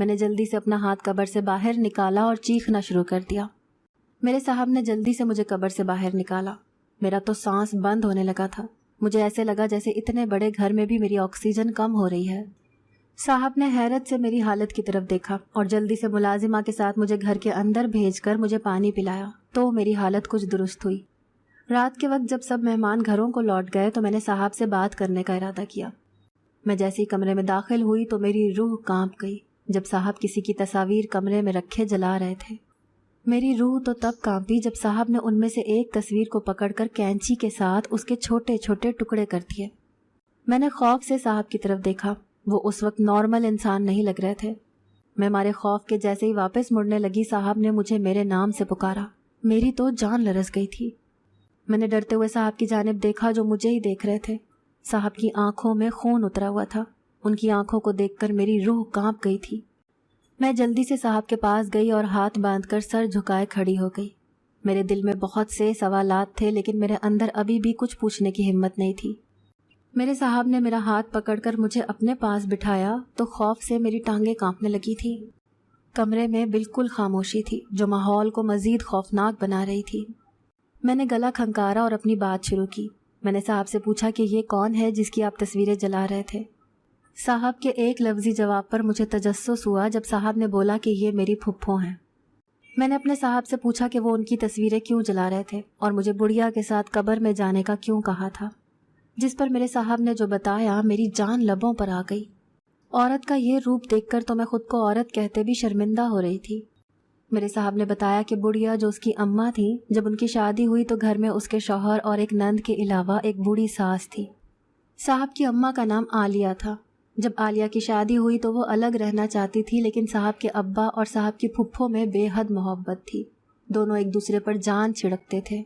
میں نے جلدی سے اپنا ہاتھ قبر سے باہر نکالا اور چیخنا شروع کر دیا۔ میرے صاحب نے جلدی سے مجھے قبر سے باہر نکالا۔ میرا تو سانس بند ہونے لگا تھا۔ مجھے ایسے لگا جیسے اتنے بڑے گھر میں بھی میری آکسیجن کم ہو رہی ہے۔ صاحب نے حیرت سے میری حالت کی طرف دیکھا اور جلدی سے ملازمہ کے ساتھ مجھے گھر کے اندر بھیج کر مجھے پانی پلایا تو میری حالت کچھ درست ہوئی۔ رات کے وقت جب سب مہمان گھروں کو لوٹ گئے تو میں نے صاحب سے بات کرنے کا ارادہ کیا۔ میں جیسے ہی کمرے میں داخل ہوئی تو میری روح کانپ گئی جب صاحب کسی کی تصاویر کمرے میں رکھے جلا رہے تھے۔ میری روح تو تب کانپی جب صاحب نے ان میں سے ایک تصویر کو پکڑ کر کینچی کے ساتھ اس کے چھوٹے چھوٹے ٹکڑے کر دیے۔ میں نے خوف سے صاحب کی طرف دیکھا۔ وہ اس وقت نارمل انسان نہیں لگ رہے تھے۔ میں مارے خوف کے جیسے ہی واپس مڑنے لگی صاحب نے مجھے میرے نام سے پکارا۔ میری تو جان لرز گئی تھی۔ میں نے ڈرتے ہوئے صاحب کی جانب دیکھا جو مجھے ہی دیکھ رہے تھے۔ صاحب کی آنکھوں میں خون اترا ہوا تھا۔ ان کی آنکھوں کو دیکھ کر میری روح کانپ گئی تھی۔ میں جلدی سے صاحب کے پاس گئی اور ہاتھ باندھ کر سر جھکائے کھڑی ہو گئی۔ میرے دل میں بہت سے سوالات تھے لیکن میرے اندر ابھی بھی کچھ پوچھنے کی ہمت نہیں تھی۔ میرے صاحب نے میرا ہاتھ پکڑ کر مجھے اپنے پاس بٹھایا تو خوف سے میری ٹانگیں کانپنے لگی تھی۔ کمرے میں بالکل خاموشی تھی جو ماحول کو مزید خوفناک بنا رہی تھی۔ میں نے گلا کھنکارا اور اپنی بات شروع کی۔ میں نے صاحب سے پوچھا کہ یہ کون ہے جس کی آپ تصویریں جلا رہے تھے؟ صاحب کے ایک لفظی جواب پر مجھے تجسس ہوا جب صاحب نے بولا کہ یہ میری پھپھو ہیں۔ میں نے اپنے صاحب سے پوچھا کہ وہ ان کی تصویریں کیوں جلا رہے تھے اور مجھے بڑھیا کے ساتھ قبر میں جانے کا کیوں کہا تھا، جس پر میرے صاحب نے جو بتایا میری جان لبوں پر آ گئی۔ عورت کا یہ روپ دیکھ کر تو میں خود کو عورت کہتے بھی شرمندہ ہو رہی تھی۔ میرے صاحب نے بتایا کہ بڑھیا جو اس کی اماں تھی، جب ان کی شادی ہوئی تو گھر میں اس کے شوہر اور ایک نند کے علاوہ ایک بوڑھی ساس تھی۔ صاحب کی اماں کا نام عالیہ تھا۔ جب عالیہ کی شادی ہوئی تو وہ الگ رہنا چاہتی تھی لیکن صاحب کے ابا اور صاحب کی پھپھو میں بے حد محبت تھی۔ دونوں ایک دوسرے پر جان چھڑکتے تھے۔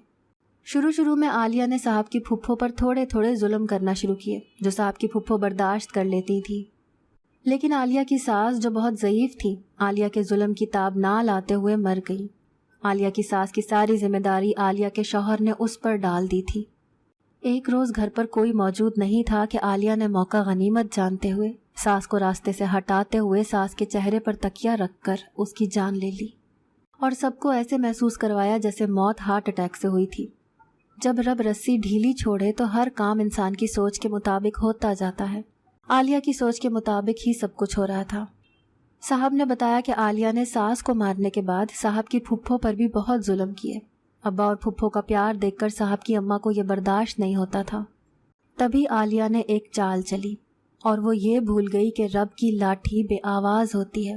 شروع میں عالیہ نے صاحب کی پھپھو پر تھوڑے تھوڑے ظلم کرنا شروع کیے جو صاحب کی پھپھو برداشت کر لیتی تھی، لیکن عالیہ کی ساس جو بہت ضعیف تھی عالیہ کے ظلم کی تاب نہ لاتے ہوئے مر گئی۔ عالیہ کی ساس کی ساری ذمہ داری عالیہ کے شوہر نے اس پر ڈال دی تھی۔ ایک روز گھر پر کوئی موجود نہیں تھا کہ عالیہ نے موقع غنیمت جانتے ہوئے ساس کو راستے سے ہٹاتے ہوئے ساس کے چہرے پر تکیہ رکھ کر اس کی جان لے لی اور سب کو ایسے محسوس کروایا جیسے موت ہارٹ اٹیک سے ہوئی تھی۔ جب رب رسی ڈھیلی چھوڑے تو ہر کام انسان کی سوچ کے مطابق ہوتا جاتا ہے۔ عالیہ کی سوچ کے مطابق ہی سب کچھ ہو رہا تھا۔ صاحب نے بتایا کہ عالیہ نے ساس کو مارنے کے بعد صاحب کی پھپھو پر بھی بہت ظلم کیے۔ ابا اور پھپھو کا پیار دیکھ کر صاحب کی اماں کو یہ برداشت نہیں ہوتا تھا۔ تبھی عالیہ نے ایک چال چلی اور وہ یہ بھول گئی کہ رب کی لاٹھی بے آواز ہوتی ہے۔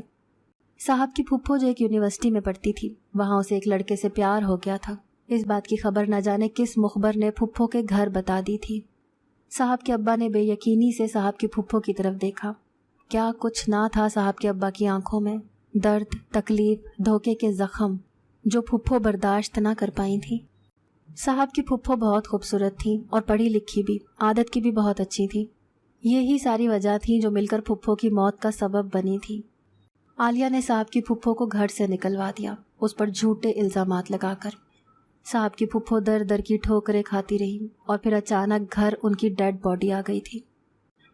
صاحب کی پھپھو جو ایک یونیورسٹی میں پڑھتی تھی، وہاں اسے ایک لڑکے سے پیار ہو گیا تھا۔ اس بات کی خبر نہ جانے کس مخبر نے پھپھو کے گھر بتا دی تھی۔ صاحب کے ابا نے بے یقینی سے صاحب کی پھپھو کی طرف دیکھا۔ کیا کچھ نہ تھا صاحب کے ابا کی آنکھوں میں، درد، تکلیف، دھوکے کے زخم جو پھپھو برداشت نہ کر پائی تھی۔ صاحب کی پھپھو بہت خوبصورت تھی اور پڑھی لکھی بھی، عادت کی بھی بہت اچھی تھی۔ یہی ساری وجہ تھی جو مل کر پھپھو کی موت کا سبب بنی تھی۔ عالیہ نے صاحب کی پھپھو کو گھر سے نکلوا دیا، اس پر جھوٹے الزامات لگا کر۔ صاحب کی پھپھو در در کی ٹھوکریں کھاتی رہی اور پھر اچانک گھر ان کی ڈیڈ باڈی آ گئی تھی،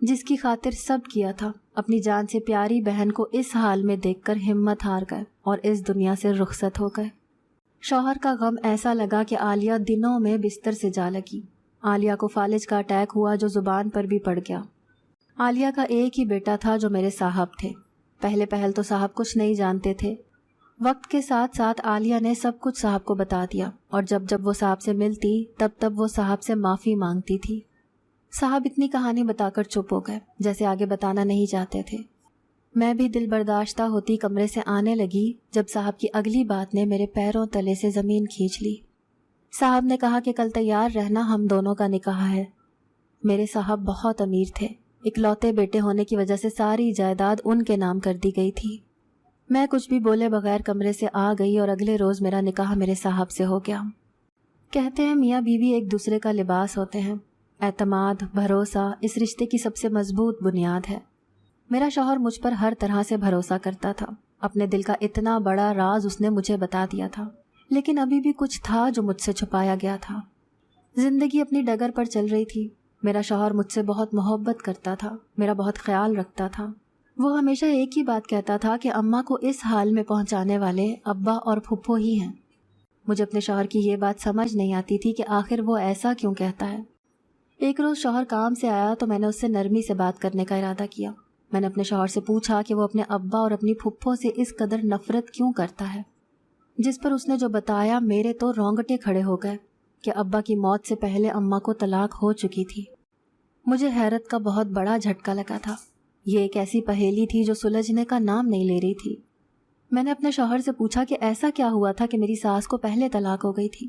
جس کی خاطر سب کیا تھا۔ اپنی جان سے پیاری بہن کو اس حال میں دیکھ کر ہمت ہار گئے اور اس دنیا سے رخصت ہو گئے۔ شوہر کا غم ایسا لگا کہ عالیہ دنوں میں بستر سے جا لگی۔ عالیہ کو فالج کا اٹیک ہوا جو زبان پر بھی پڑ گیا۔ عالیہ کا ایک ہی بیٹا تھا جو میرے صاحب تھے۔ پہل تو صاحب کچھ نہیں جانتے تھے۔ وقت کے ساتھ ساتھ عالیہ نے سب کچھ صاحب کو بتا دیا اور جب وہ صاحب سے ملتی تب وہ صاحب سے معافی مانگتی تھی۔ صاحب اتنی کہانی بتا کر چپ ہو گئے جیسے آگے بتانا نہیں چاہتے تھے۔ میں بھی دل برداشتہ ہوتی کمرے سے آنے لگی جب صاحب کی اگلی بات نے میرے پیروں تلے سے زمین کھینچ لی۔ صاحب نے کہا کہ کل تیار رہنا، ہم دونوں کا نکاح ہے۔ میرے صاحب بہت امیر تھے، اکلوتے بیٹے ہونے کی وجہ سے ساری جائیداد ان کے نام کر دی گئی تھی۔ میں کچھ بھی بولے بغیر کمرے سے آ گئی اور اگلے روز میرا نکاح میرے صاحب سے ہو گیا۔ کہتے ہیں میاں بیوی ایک دوسرے کا لباس ہوتے ہیں۔ اعتماد، بھروسہ اس رشتے کی سب سے مضبوط بنیاد ہے۔ میرا شوہر مجھ پر ہر طرح سے بھروسہ کرتا تھا۔ اپنے دل کا اتنا بڑا راز اس نے مجھے بتا دیا تھا، لیکن ابھی بھی کچھ تھا جو مجھ سے چھپایا گیا تھا۔ زندگی اپنی ڈگر پر چل رہی تھی۔ میرا شوہر مجھ سے بہت محبت کرتا تھا، میرا بہت خیال رکھتا تھا۔ وہ ہمیشہ ایک ہی بات کہتا تھا کہ اماں کو اس حال میں پہنچانے والے ابا اور پھپھو ہی ہیں۔ مجھے اپنے شوہر کی یہ بات سمجھ نہیں آتی تھی کہ آخر وہ ایسا کیوں کہتا ہے۔ ایک روز شوہر کام سے آیا تو میں نے اس سے نرمی سے بات کرنے کا ارادہ کیا۔ میں نے اپنے شوہر سے پوچھا کہ وہ اپنے ابا اور اپنی پھپھو سے اس قدر نفرت کیوں کرتا ہے۔ جس پر اس نے جو بتایا میرے تو رونگٹے کھڑے ہو گئے کہ ابا کی موت سے پہلے اماں کو طلاق ہو چکی تھی۔ مجھے حیرت کا بہت بڑا جھٹکا لگا تھا۔ یہ ایک ایسی پہیلی تھی جو سلجھنے کا نام نہیں لے رہی تھی۔ میں نے اپنے شوہر سے پوچھا کہ ایسا کیا ہوا تھا کہ میری ساس کو پہلے طلاق ہو گئی تھی۔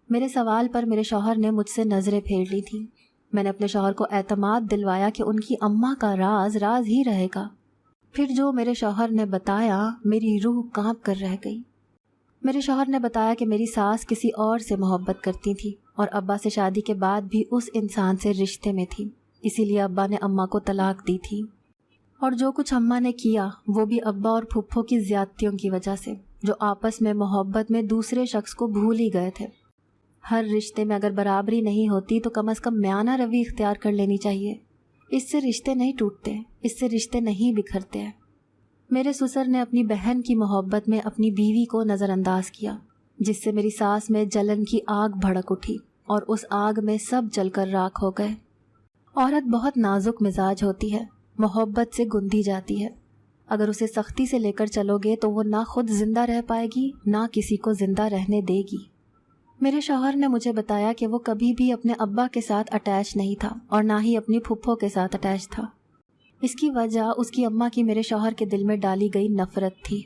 میرے سوال پر میرے شوہر نے مجھ سے نظریں پھیر لی تھیں۔ میں نے اپنے شوہر کو اعتماد دلوایا کہ ان کی اماں کا راز راز ہی رہے گا۔ پھر جو میرے شوہر نے بتایا میری روح کانپ کر رہ گئی۔ میرے شوہر نے بتایا کہ میری ساس کسی اور سے محبت کرتی تھی اور ابا سے شادی کے بعد بھی اس انسان سے رشتے میں تھی، اسی لیے ابا نے اماں کو طلاق دی تھی۔ اور جو کچھ اماں نے کیا وہ بھی ابا اور پھپھو کی زیادتیوں کی وجہ سے، جو آپس میں محبت میں دوسرے شخص کو بھول ہی گئے تھے۔ ہر رشتے میں اگر برابری نہیں ہوتی تو کم از کم میانہ روی اختیار کر لینی چاہیے۔ اس سے رشتے نہیں ٹوٹتے، اس سے رشتے نہیں بکھرتے ہیں۔ میرے سسر نے اپنی بہن کی محبت میں اپنی بیوی کو نظر انداز کیا، جس سے میری ساس میں جلن کی آگ بھڑک اٹھی اور اس آگ میں سب جل کر راکھ ہو گئے۔ عورت بہت نازک مزاج ہوتی ہے، محبت سے گندھی جاتی ہے۔ اگر اسے سختی سے لے کر چلو گے تو وہ نہ خود زندہ رہ پائے گی نہ کسی کو زندہ رہنے دے گی۔ میرے شوہر نے مجھے بتایا کہ وہ کبھی بھی اپنے ابا کے ساتھ اٹیچ نہیں تھا اور نہ ہی اپنی پھپھو کے ساتھ اٹیچ تھا۔ اس کی وجہ اس کی اماں کی میرے شوہر کے دل میں ڈالی گئی نفرت تھی۔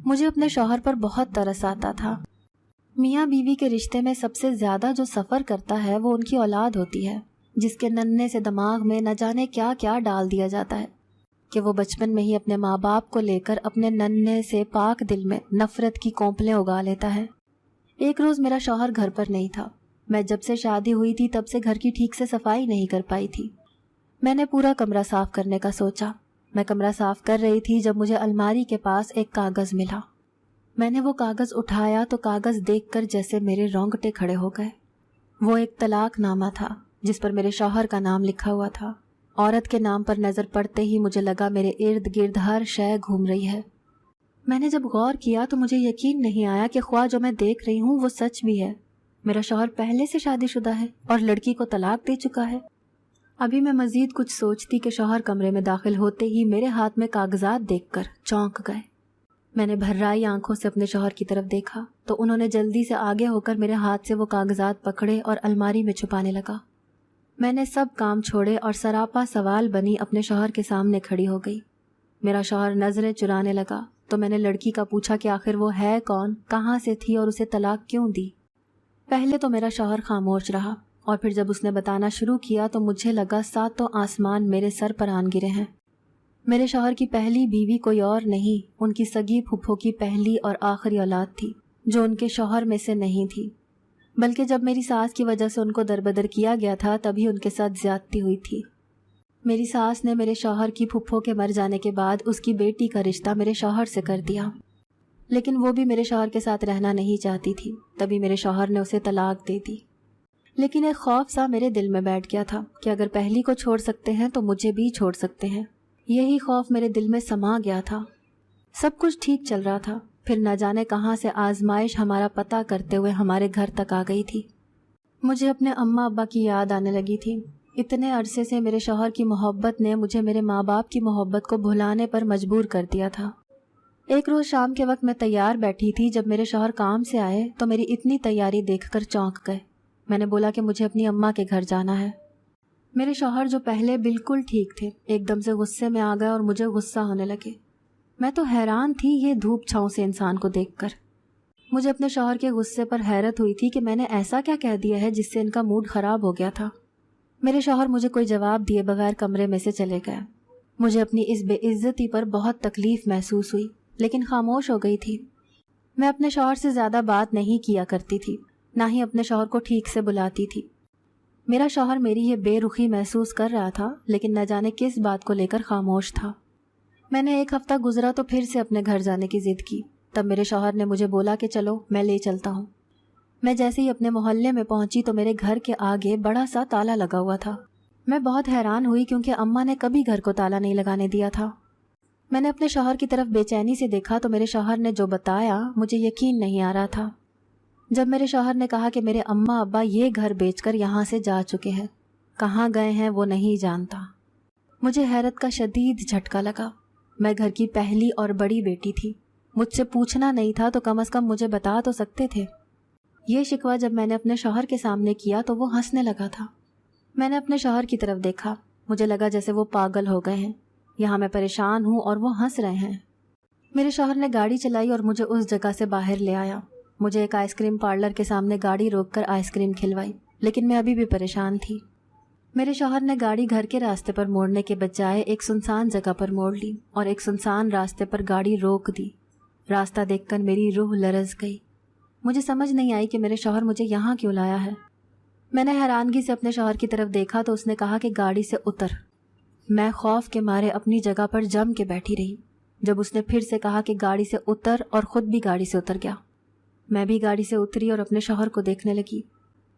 مجھے اپنے شوہر پر بہت ترس آتا تھا۔ میاں بیوی کے رشتے میں سب سے زیادہ جو سفر کرتا ہے وہ ان کی اولاد ہوتی ہے، جس کے ننھے سے دماغ میں نہ جانے کیا کیا ڈال دیا جاتا ہے کہ وہ بچپن میں ہی اپنے ماں باپ کو لے کر اپنے ننھے سے پاک دل میں نفرت کی کونپلیں اگا لیتا ہے۔ ایک روز میرا شوہر گھر پر نہیں تھا۔ میں جب سے شادی ہوئی تھی تب سے گھر کی ٹھیک سے صفائی نہیں کر پائی تھی۔ میں نے پورا کمرہ صاف کرنے کا سوچا۔ میں کمرہ صاف کر رہی تھی جب مجھے الماری کے پاس ایک کاغذ ملا۔ میں نے وہ کاغذ اٹھایا تو کاغذ دیکھ کر جیسے میرے رونگٹے کھڑے ہو گئے۔ وہ ایک طلاق نامہ تھا جس پر میرے شوہر کا نام لکھا ہوا تھا۔ عورت کے نام پر نظر پڑتے ہی مجھے لگا میرے ارد گرد ہر شے گھوم رہی ہے۔ میں نے جب غور کیا تو مجھے یقین نہیں آیا کہ خواہ جو میں دیکھ رہی ہوں وہ سچ بھی ہے۔ میرا شوہر پہلے سے شادی شدہ ہے اور لڑکی کو طلاق دے چکا ہے۔ ابھی میں مزید کچھ سوچتی کہ شوہر کمرے میں داخل ہوتے ہی میرے ہاتھ میں کاغذات دیکھ کر چونک گئے۔ میں نے بھرائی آنکھوں سے اپنے شوہر کی طرف دیکھا تو انہوں نے جلدی سے آگے ہو کر میرے ہاتھ سے وہ کاغذات پکڑے اور الماری میں چھپانے لگا۔ میں نے سب کام چھوڑے اور سراپا سوال بنی اپنے شوہر کے سامنے کھڑی ہو گئی۔ میرا شوہر نظریں چرانے لگا تو میں نے لڑکی کا پوچھا کہ آخر وہ ہے کون، کہاں سے تھی اور اسے طلاق کیوں دی۔ پہلے تو میرا شوہر خاموش رہا اور پھر جب اس نے بتانا شروع کیا تو مجھے لگا ساتوں آسمان میرے سر پر آن گرے ہیں۔ میرے شوہر کی پہلی بیوی کوئی اور نہیں، ان کی سگی پھپھو کی پہلی اور آخری اولاد تھی جو ان کے شوہر میں سے نہیں تھی، بلکہ جب میری ساس کی وجہ سے ان کو دربدر کیا گیا تھا تبھی ان کے ساتھ زیادتی ہوئی تھی۔ میری ساس نے میرے شوہر کی پھپھو کے مر جانے کے بعد اس کی بیٹی کا رشتہ میرے شوہر سے کر دیا، لیکن وہ بھی میرے شوہر کے ساتھ رہنا نہیں چاہتی تھی، تبھی میرے شوہر نے اسے طلاق دے دی۔ لیکن ایک خوف سا میرے دل میں بیٹھ گیا تھا کہ اگر پہلی کو چھوڑ سکتے ہیں تو مجھے بھی چھوڑ سکتے ہیں۔ یہی خوف میرے دل میں سما گیا تھا۔ سب کچھ ٹھیک چل رہا تھا، پھر نہ جانے کہاں سے آزمائش ہمارا پتہ کرتے ہوئے ہمارے گھر تک آ گئی تھی۔ مجھے اپنے اماں ابا کی یاد آنے لگی تھی۔ اتنے عرصے سے میرے شوہر کی محبت نے مجھے میرے ماں باپ کی محبت کو بھلانے پر مجبور کر دیا تھا۔ ایک روز شام کے وقت میں تیار بیٹھی تھی، جب میرے شوہر کام سے آئے تو میری اتنی تیاری دیکھ کر چونک گئے۔ میں نے بولا کہ مجھے اپنی اماں کے گھر جانا ہے۔ میرے شوہر جو پہلے بالکل ٹھیک تھے ایک دم سے غصے میں آ گئے اور مجھے غصہ ہونے لگے۔ میں تو حیران تھی یہ دھوپ چھاؤں سے انسان کو دیکھ کر۔ مجھے اپنے شوہر کے غصے پر حیرت ہوئی تھی کہ میں نے ایسا کیا کہہ دیا ہے جس سے ان کا موڈ خراب ہو گیا تھا۔ میرے شوہر مجھے کوئی جواب دیے بغیر کمرے میں سے چلے گئے۔ مجھے اپنی اس بے عزتی پر بہت تکلیف محسوس ہوئی، لیکن خاموش ہو گئی تھی۔ میں اپنے شوہر سے زیادہ بات نہیں کیا کرتی تھی، نہ ہی اپنے شوہر کو ٹھیک سے بلاتی تھی۔ میرا شوہر میری یہ بے رخی محسوس کر رہا تھا، لیکن نہ جانے کس بات کو لے کر خاموش تھا۔ میں نے ایک ہفتہ گزرا تو پھر سے اپنے گھر جانے کی ضد کی۔ تب میرے شوہر نے مجھے بولا کہ چلو میں لے چلتا ہوں۔ میں جیسے ہی اپنے محلے میں پہنچی تو میرے گھر کے آگے بڑا سا تالا لگا ہوا تھا۔ میں بہت حیران ہوئی کیونکہ اماں نے کبھی گھر کو تالا نہیں لگانے دیا تھا۔ میں نے اپنے شوہر کی طرف بے چینی سے دیکھا تو میرے شوہر نے جو بتایا مجھے یقین نہیں آ رہا تھا۔ جب میرے شوہر نے کہا کہ میرے اماں ابا یہ گھر بیچ کر یہاں سے جا چکے ہیں، کہاں گئے ہیں وہ نہیں جانتا، مجھے حیرت کا شدید جھٹکا لگا۔ میں گھر کی پہلی اور بڑی بیٹی تھی، مجھ سے پوچھنا نہیں تھا تو کم از کم مجھے بتا تو سکتے تھے۔ یہ شکوہ جب میں نے اپنے شوہر کے سامنے کیا تو وہ ہنسنے لگا تھا۔ میں نے اپنے شوہر کی طرف دیکھا، مجھے لگا جیسے وہ پاگل ہو گئے ہیں، یہاں میں پریشان ہوں اور وہ ہنس رہے ہیں۔ میرے شوہر نے گاڑی چلائی اور مجھے اس جگہ سے باہر لے آیا۔ مجھے ایک آئس کریم پارلر کے سامنے گاڑی روک کر آئس کریم کھلوائی، لیکن میں ابھی بھی پریشان تھی۔ میرے شوہر نے گاڑی گھر کے راستے پر موڑنے کے بجائے ایک سنسان جگہ پر موڑ لی اور ایک سنسان راستے پر گاڑی روک دی۔ راستہ دیکھ کر میری روح لرز گئی۔ مجھے سمجھ نہیں آئی کہ میرے شوہر مجھے یہاں کیوں لایا ہے۔ میں نے حیرانگی سے اپنے شوہر کی طرف دیکھا تو اس نے کہا کہ گاڑی سے اتر۔ میں خوف کے مارے اپنی جگہ پر جم کے بیٹھی رہی۔ جب اس نے پھر سے کہا کہ گاڑی سے اتر اور خود بھی گاڑی سے اتر گیا، میں بھی گاڑی سے اتری اور اپنے شوہر کو دیکھنے لگی۔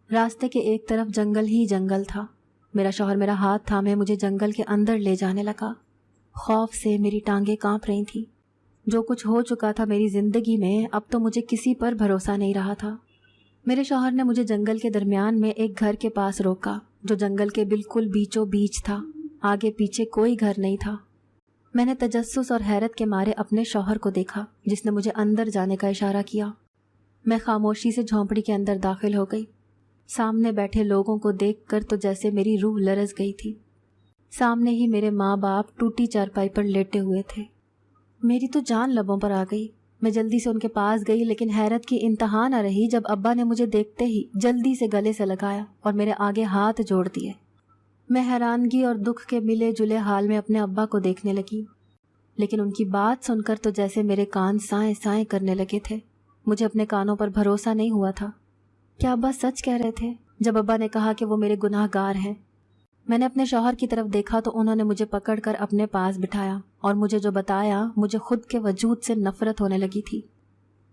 راستے کے ایک طرف جنگل ہی جنگل تھا۔ میرا شوہر میرا ہاتھ تھامے مجھے جنگل کے اندر لے جانے لگا۔ خوف سے میری ٹانگیں کانپ رہی تھیں۔ جو کچھ ہو چکا تھا میری زندگی میں، اب تو مجھے کسی پر بھروسہ نہیں رہا تھا۔ میرے شوہر نے مجھے جنگل کے درمیان میں ایک گھر کے پاس روکا جو جنگل کے بالکل بیچوں بیچ تھا۔ آگے پیچھے کوئی گھر نہیں تھا۔ میں نے تجسس اور حیرت کے مارے اپنے شوہر کو دیکھا جس نے مجھے اندر جانے کا اشارہ کیا۔ میں خاموشی سے جھونپڑی کے اندر داخل ہو گئی۔ سامنے بیٹھے لوگوں کو دیکھ کر تو جیسے میری روح لرز گئی تھی۔ سامنے ہی میرے ماں باپ ٹوٹی چارپائی پر لیٹے ہوئے تھے۔ میری تو جان لبوں پر آ گئی۔ میں جلدی سے ان کے پاس گئی، لیکن حیرت کی انتہا نہ رہی جب ابا نے مجھے دیکھتے ہی جلدی سے گلے سے لگایا اور میرے آگے ہاتھ جوڑ دیے۔ میں حیرانگی اور دکھ کے ملے جلے حال میں اپنے ابا کو دیکھنے لگی، لیکن ان کی بات سن کر تو جیسے میرے کان سائیں سائیں کرنے لگے تھے۔ مجھے اپنے کانوں پر بھروسہ نہیں ہوا تھا۔ کیا ابا سچ کہہ رہے تھے جب ابا نے کہا کہ وہ میرے گناہ گار ہیں؟ میں نے اپنے شوہر کی طرف دیکھا تو انہوں نے مجھے پکڑ کر اپنے پاس بٹھایا اور مجھے جو بتایا مجھے خود کے وجود سے نفرت ہونے لگی تھی۔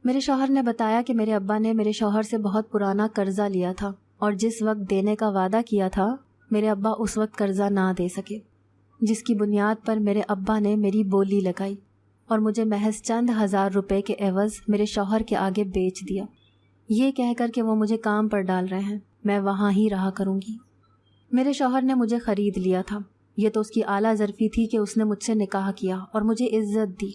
میرے شوہر نے بتایا کہ میرے ابا نے میرے شوہر سے بہت پرانا قرضہ لیا تھا اور جس وقت دینے کا وعدہ کیا تھا میرے ابا اس وقت قرضہ نہ دے سکے، جس کی بنیاد پر میرے ابا نے میری بولی لگائی اور مجھے محض چند ہزار روپے کے عوض میرے شوہر کے آگے بیچ دیا، یہ کہہ کر کہ وہ مجھے کام پر ڈال رہے ہیں، میں وہاں ہی رہا کروں گی۔ میرے شوہر نے مجھے خرید لیا تھا۔ یہ تو اس کی اعلیٰ ظرفی تھی کہ اس نے مجھ سے نکاح کیا اور مجھے عزت دی۔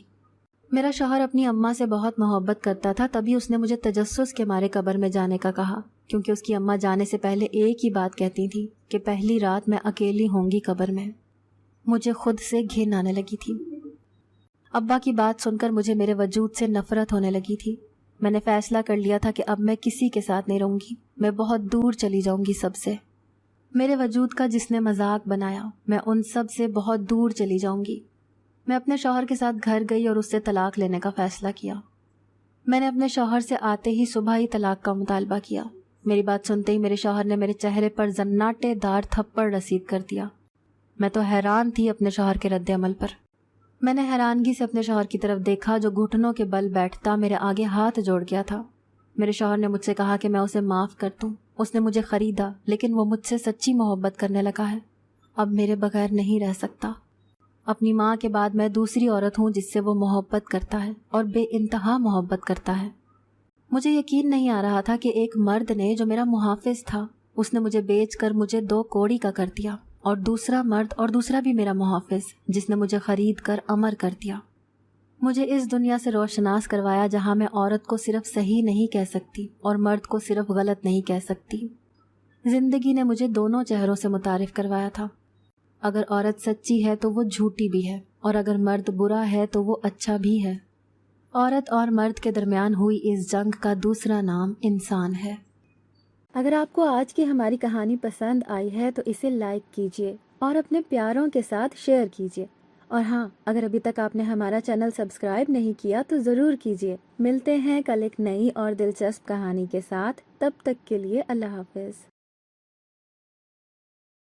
میرا شوہر اپنی اماں سے بہت محبت کرتا تھا، تبھی اس نے مجھے تجسس کے مارے قبر میں جانے کا کہا، کیونکہ اس کی اماں جانے سے پہلے ایک ہی بات کہتی تھی کہ پہلی رات میں اکیلی ہوں گی قبر میں۔ مجھے خود سے گھن آنے لگی تھی۔ ابا کی بات سن کر مجھے میرے وجود سے نفرت ہونے لگی تھی۔ میں نے فیصلہ کر لیا تھا کہ اب میں کسی کے ساتھ نہیں رہوں گی، میں بہت دور چلی جاؤں گی سب سے۔ میرے وجود کا جس نے مذاق بنایا، میں ان سب سے بہت دور چلی جاؤں گی۔ میں اپنے شوہر کے ساتھ گھر گئی اور اس سے طلاق لینے کا فیصلہ کیا۔ میں نے اپنے شوہر سے آتے ہی صبح ہی طلاق کا مطالبہ کیا۔ میری بات سنتے ہی میرے شوہر نے میرے چہرے پر زناٹے دار تھپڑ رسید کر دیا۔ میں تو حیران تھی اپنے شوہر کے رد عمل پر۔ میں نے حیرانگی سے اپنے شوہر کی طرف دیکھا جو گھٹنوں کے بل بیٹھتا میرے آگے ہاتھ جوڑ گیا تھا۔ میرے شوہر نے مجھ سے کہا کہ میں اسے معاف کر دوں، اس نے مجھے خریدا لیکن وہ مجھ سے سچی محبت کرنے لگا ہے، اب میرے بغیر نہیں رہ سکتا۔ اپنی ماں کے بعد میں دوسری عورت ہوں جس سے وہ محبت کرتا ہے اور بے انتہا محبت کرتا ہے۔ مجھے یقین نہیں آ رہا تھا کہ ایک مرد نے جو میرا محافظ تھا، اس نے مجھے بیچ کر مجھے 2 کوڑی کا کر دیا، اور دوسرا مرد اور دوسرا بھی میرا محافظ جس نے مجھے خرید کر امر کر دیا۔ مجھے اس دنیا سے روشناس کروایا جہاں میں عورت کو صرف صحیح نہیں کہہ سکتی اور مرد کو صرف غلط نہیں کہہ سکتی۔ زندگی نے مجھے دونوں چہروں سے متعارف کروایا تھا۔ اگر عورت سچی ہے تو وہ جھوٹی بھی ہے، اور اگر مرد برا ہے تو وہ اچھا بھی ہے۔ عورت اور مرد کے درمیان ہوئی اس جنگ کا دوسرا نام انسان ہے۔ اگر آپ کو آج کی ہماری کہانی پسند آئی ہے تو اسے لائک کیجیے اور اپنے پیاروں کے ساتھ شیئر کیجیے، اور ہاں، اگر ابھی تک آپ نے ہمارا چینل سبسکرائب نہیں کیا تو ضرور کیجیے۔ ملتے ہیں کل ایک نئی اور دلچسپ کہانی کے ساتھ، تب تک کے لیے اللہ حافظ۔